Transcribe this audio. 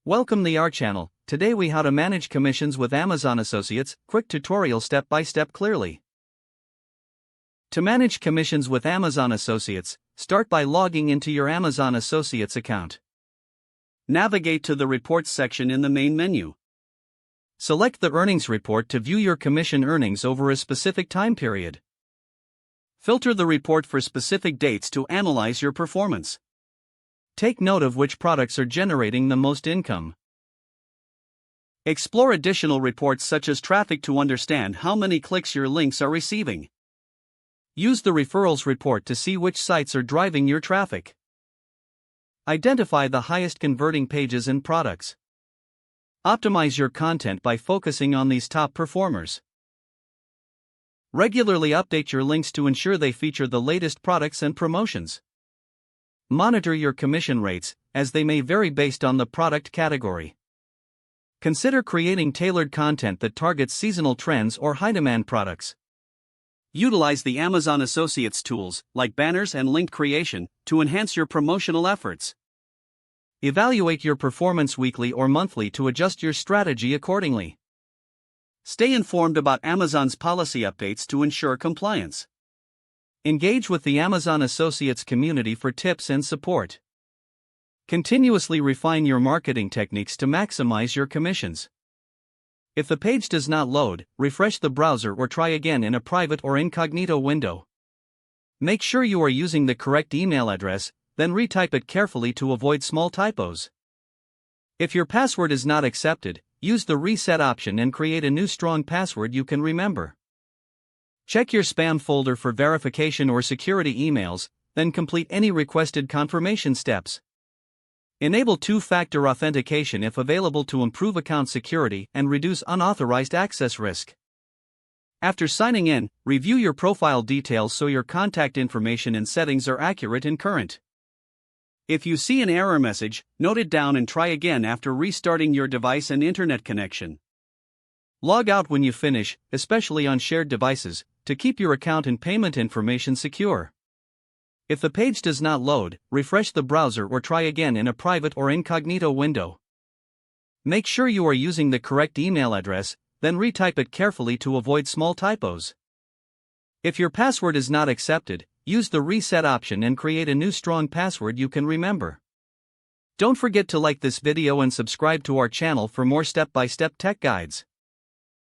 Welcome to our channel. Today we how to manage commissions with Amazon Associates, quick tutorial step by step clearly. To manage commissions with Amazon Associates, start by logging into your Amazon Associates account. Navigate to the Reports section in the main menu. Select the Earnings Report to view your commission earnings over a specific time period. Filter the report for specific dates to analyze your performance. Take note of which products are generating the most income. Explore additional reports such as traffic to understand how many clicks your links are receiving. Use the referrals report to see which sites are driving your traffic. Identify the highest converting pages and products. Optimize your content by focusing on these top performers. Regularly update your links to ensure they feature the latest products and promotions. Monitor your commission rates, as they may vary based on the product category. Consider creating tailored content that targets seasonal trends or high-demand products. Utilize the Amazon Associates tools, like banners and link creation, to enhance your promotional efforts. Evaluate your performance weekly or monthly to adjust your strategy accordingly. Stay informed about Amazon's policy updates to ensure compliance. Engage with the Amazon Associates community for tips and support. Continuously refine your marketing techniques to maximize your commissions. If the page does not load, refresh the browser or try again in a private or incognito window. Make sure you are using the correct email address, then retype it carefully to avoid small typos. If your password is not accepted, use the reset option and create a new strong password you can remember. Check your spam folder for verification or security emails, then complete any requested confirmation steps. Enable two-factor authentication if available to improve account security and reduce unauthorized access risk. After signing in, review your profile details so your contact information and settings are accurate and current. If you see an error message, note it down and try again after restarting your device and internet connection. Log out when you finish, especially on shared devices, to keep your account and payment information secure. If the page does not load, refresh the browser or try again in a private or incognito window. Make sure you are using the correct email address, then retype it carefully to avoid small typos. If your password is not accepted, use the reset option and create a new strong password you can remember. Don't forget to like this video and subscribe to our channel for more step-by-step tech guides.